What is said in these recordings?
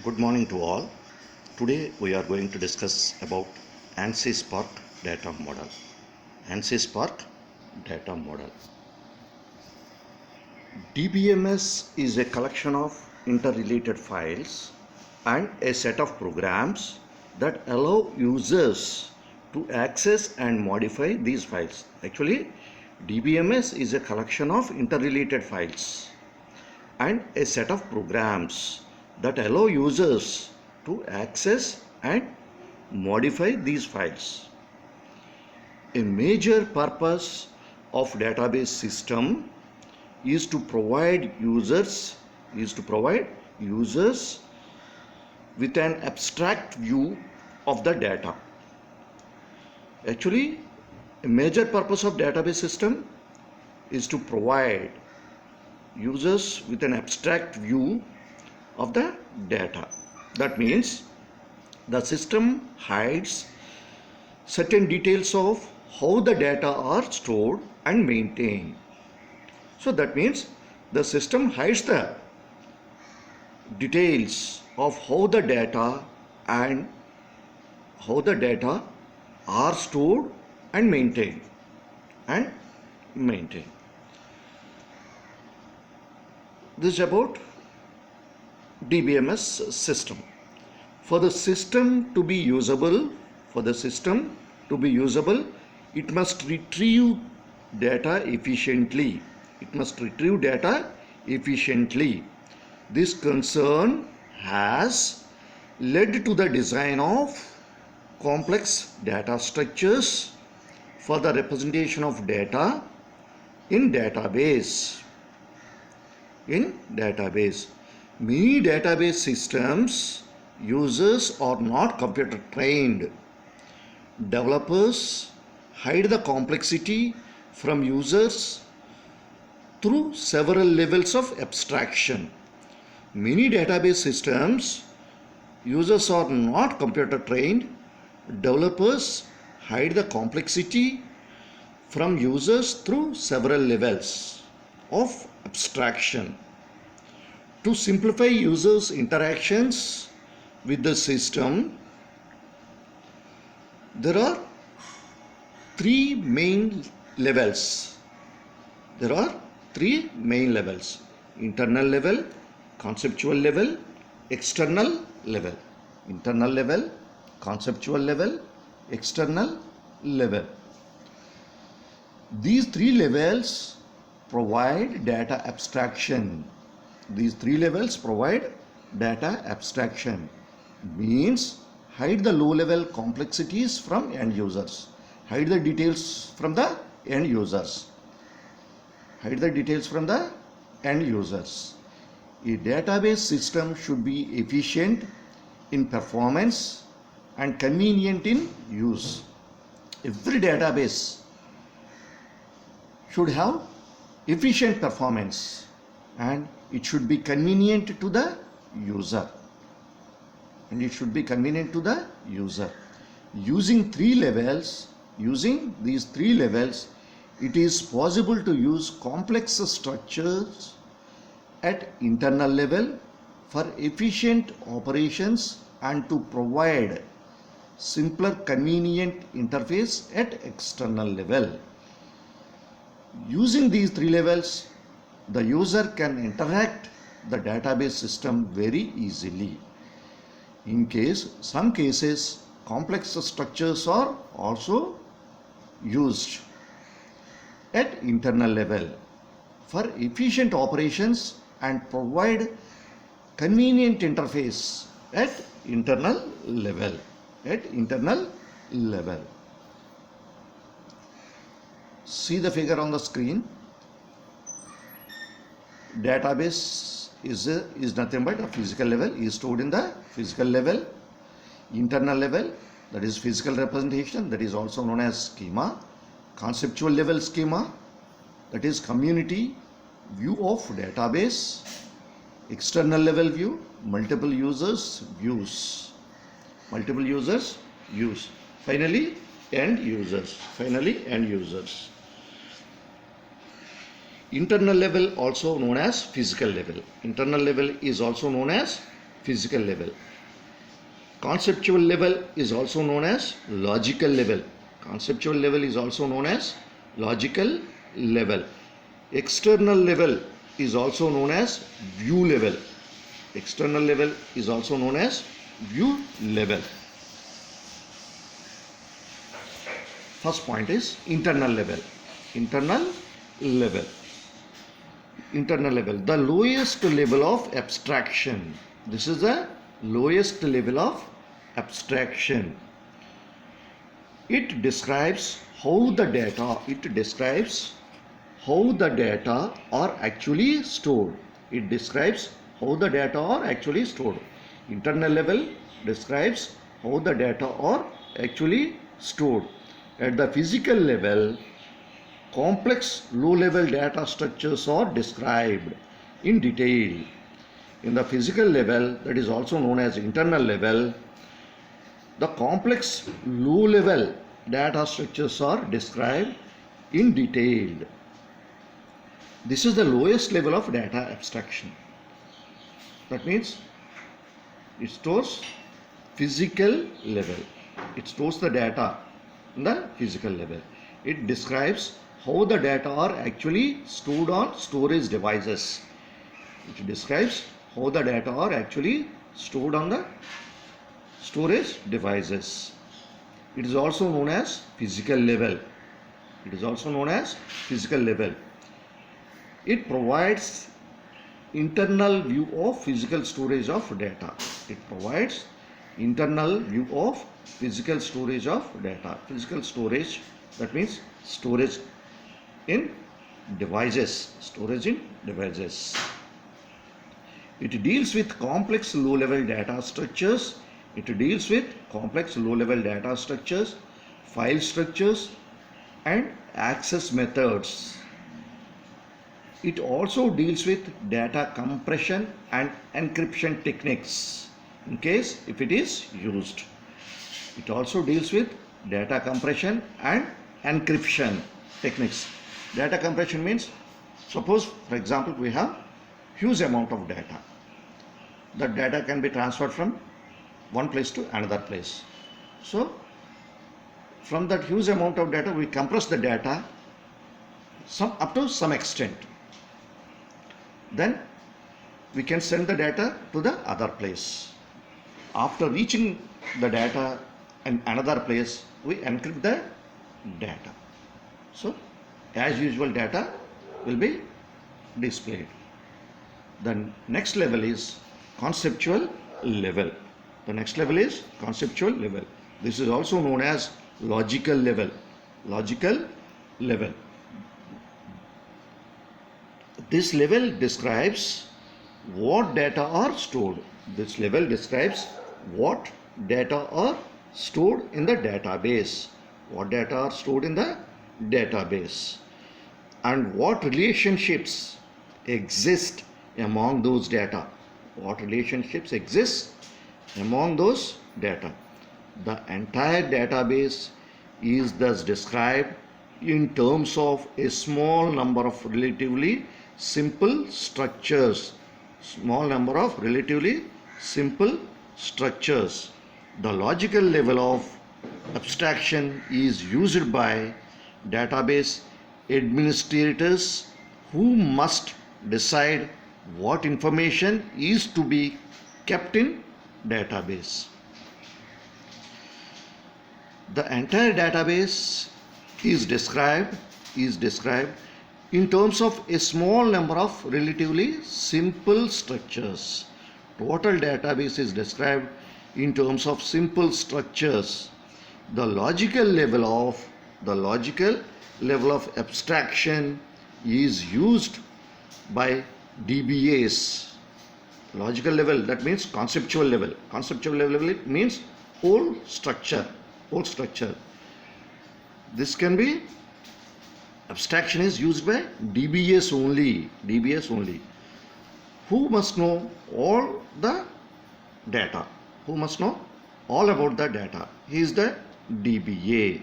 Good morning to all. Today we are going to discuss about ANSI Spark data model. ANSI Spark data model. DBMS is a collection of interrelated files and a set of programs that allow users to access and modify these files. Actually, DBMS is a collection of interrelated files and a set of programs that allow users to access and modify these files. A major purpose of database system is to provide users with an abstract view of the data. Actually, a major purpose of database system is to provide users with an abstract view of the data. That means the system hides certain details of how the data are stored and maintained. So that means the system hides the details of how the data are stored and maintained. This is about DBMS system. For the system to be usable, it must retrieve data efficiently. This concern has led to the design of complex data structures for the representation of data in database. Many database systems users are not computer trained. Developers hide the complexity from users through several levels of abstraction. Many database systems users are not computer trained. Developers hide the complexity from users through several levels of abstraction. To simplify users' interactions with the system, there are three main levels. Internal level, conceptual level, external level. Internal level, conceptual level, external level. These three levels provide data abstraction. Means hide the low level complexities from end users. Hide the details from the end users. A database system should be efficient in performance and convenient in use. Every database should have efficient performance and it should be convenient to the user. Using these three levels, it is possible to use complex structures at internal level for efficient operations and to provide simpler, convenient interface at external level. Using these three levels, the user can interact the database system very easily. In some cases, complex structures are also used at internal level for efficient operations and provide convenient interface at internal level. See the figure on the screen. Database is nothing but a physical level, is stored in the physical level. Internal level, that is physical representation, that is also known as schema. Conceptual level schema, that is community view of database. External level view, multiple users views. Finally, end users. Internal level, also known as physical level. Internal level is also known as physical level. Conceptual level is also known as logical level. Conceptual level is also known as logical level. External level is also known as view level. External level is also known as view level. First point is internal level. Internal level. Internal level. The lowest level of abstraction. This is the lowest level of abstraction. It describes how the data are actually stored. It describes how the data are actually stored. Internal level describes how the data are actually stored. At the physical level, complex low-level data structures are described in detail. In the physical level, that is also known as internal level, the complex low-level data structures are described in detail. This is the lowest level of data abstraction. That means it stores physical level. It stores the data in the physical level. It describes how the data are actually stored on storage devices. It describes how the data are actually stored on the storage devices. It is also known as physical level. It is also known as physical level. It provides internal view of physical storage of data. It provides internal view of physical storage of data. Physical storage, that means storage in devices. Storage in devices. It deals with complex low-level data structures. It deals with complex low-level data structures, file structures, and access methods. It also deals with data compression and encryption techniques in case if it is used. It also deals with data compression and encryption techniques. Data compression means, suppose for example we have huge amount of data. The data can be transferred from one place to another place. So from that huge amount of data we compress the data up to some extent. Then we can send the data to the other place. After reaching the data in another place, we encrypt the data. So as usual data will be displayed. The next level is conceptual level. The next level is conceptual level. This is also known as logical level. Logical level. This level describes what data are stored. This level describes what data are stored in the database. What data are stored in the database. And what relationships exist among those data. What relationships exist among those data. The entire database is thus described in terms of a small number of relatively simple structures. Small number of relatively simple structures. The logical level of abstraction is used by database administrators who must decide what information is to be kept in database. The entire database is described in terms of a small number of relatively simple structures. Total database is described in terms of simple structures. The logical level of abstraction is used by DBAs. Logical level, that means conceptual level. Conceptual level means whole structure. This can be, abstraction is used by DBAs only. Who must know all the data? Who must know all about the data? He is the DBA.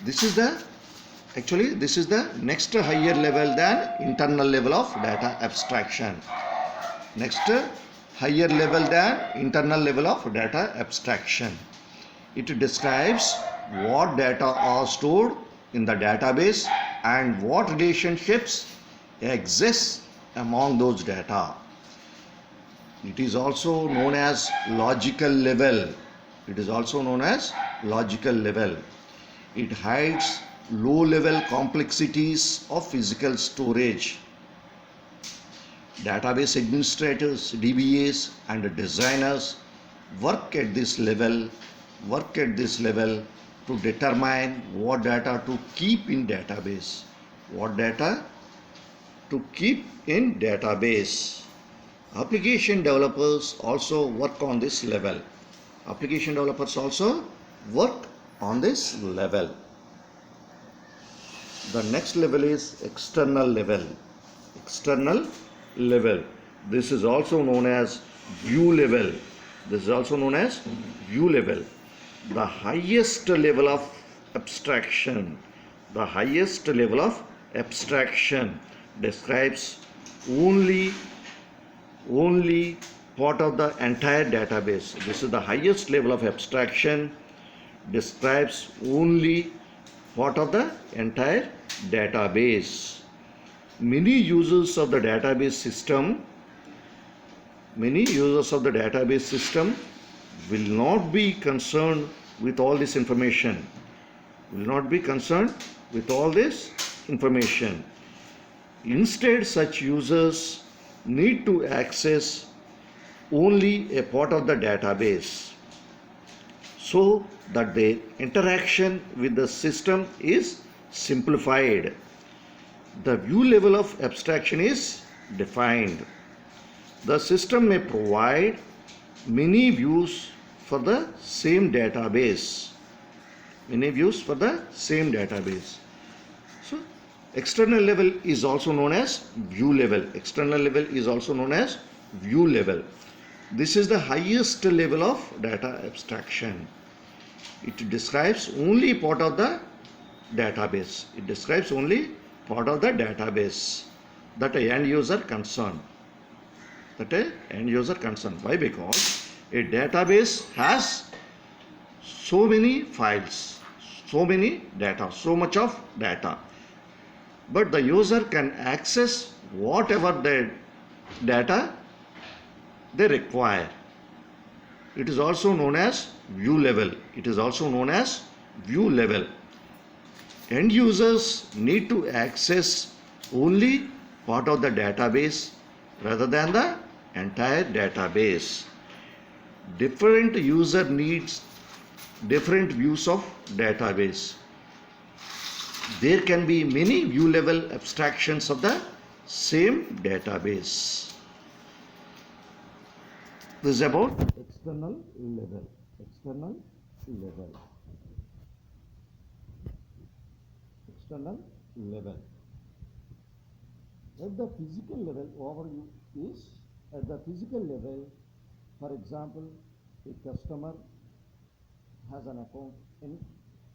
This is the Actually, this is the next higher level than internal level of data abstraction. Next higher level than internal level of data abstraction. It describes what data are stored in the database and what relationships exist among those data. It is also known as logical level. It is also known as logical level. It hides low level complexities of physical storage. Database administrators, DBAs and designers work at this level to determine what data to keep in database. What data to keep in database. Application developers also work on this level. Application developers also work on this level. The next level is external level. External level. This is also known as view level. This is also known as view level. The highest level of abstraction. The highest level of abstraction describes only part of the entire database. This is the highest level of abstraction, describes only part of the entire database. Many users of the database system will not be concerned with all this information. Instead, such users need to access only a part of the database so that their interaction with the system is simplified. The view level of abstraction is defined. The system may provide many views for the same database. So, external level is also known as view level. This is the highest level of data abstraction. It describes only part of the database. That a end user concerned. Why? Because a database has so many files, so much of data. But the user can access whatever the data they require. It is also known as view level. End users need to access only part of the database rather than the entire database. Different user needs different views of database. There can be many view level abstractions of the same database. This is about external level. At the physical level, overview is at the physical level. For example, a customer has an account in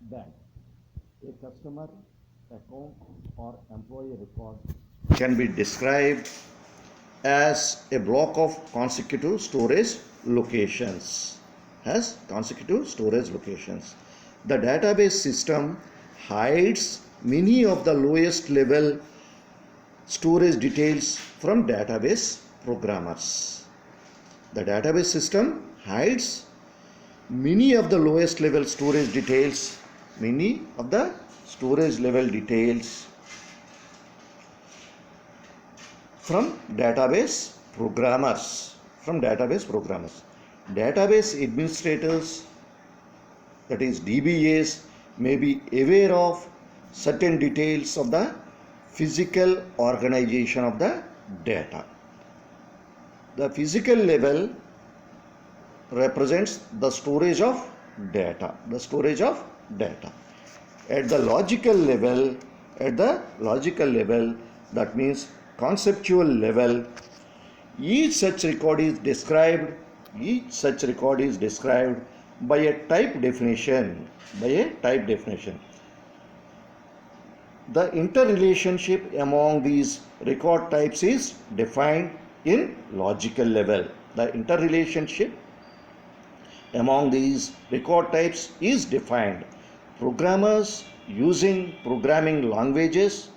bank. A customer account or employee record can be described as a block of consecutive storage locations. The database system hides many of the lowest level storage details from database programmers. The database system hides many of the lowest level storage details from database programmers. Database administrators, that is DBAs, may be aware of certain details of the physical organization of the data. The physical level represents the storage of data. At the logical level, that means conceptual level, each such record is described by a type definition. The interrelationship among these record types is defined in logical level. The interrelationship among these record types is defined. Programmers using programming languages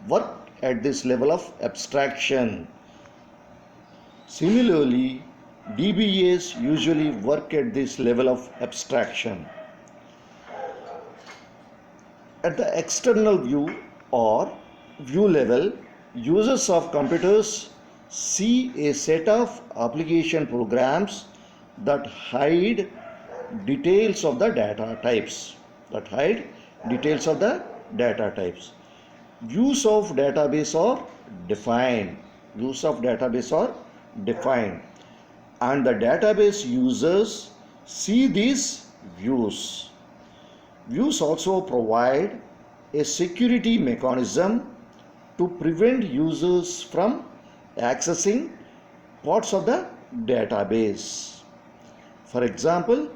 work at this level of abstraction. Similarly, DBAs usually work at this level of abstraction. At the external view or view level, users of computers see a set of application programs that hide details of the data types. Views of database are defined. And the database users see these views. Views also provide a security mechanism to prevent users from accessing parts of the database. For example,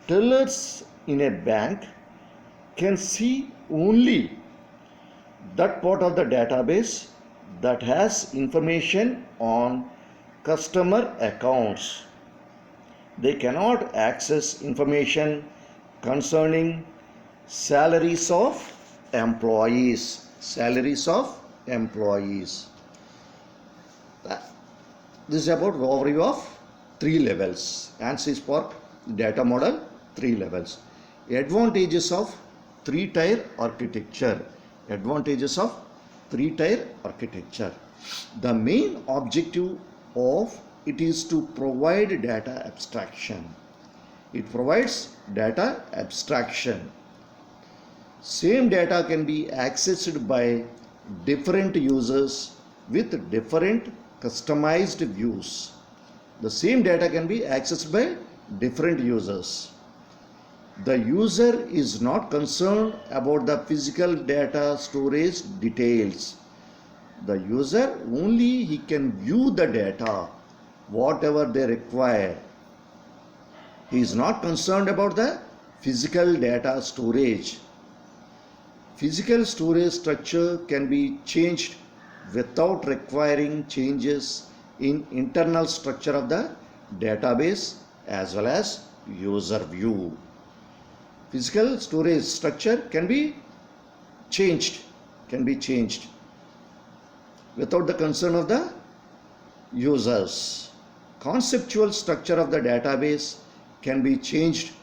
tellers in a bank can see only that part of the database that has information on customer accounts. They cannot access information concerning salaries of employees. This is about the overview of three levels. ANSYS for data model, three levels. Advantages of three-tier architecture. The main objective of it is to provide data abstraction. It provides data abstraction. Same data can be accessed by different users with different customized views. The same data can be accessed by different users. The user is not concerned about the physical data storage details. The user only he can view the data, whatever they require. He is not concerned about the physical data storage. Physical storage structure can be changed without requiring changes in internal structure of the database as well as user view. Physical storage structure can be changed without the concern of the users. Conceptual structure of the database can be changed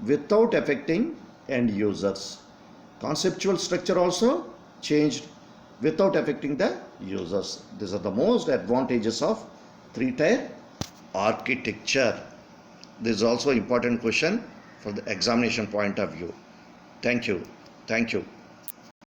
without affecting end users. Conceptual structure also changed without affecting the users. These are the most advantages of three-tier architecture. This is also important question for the examination point of view. Thank you.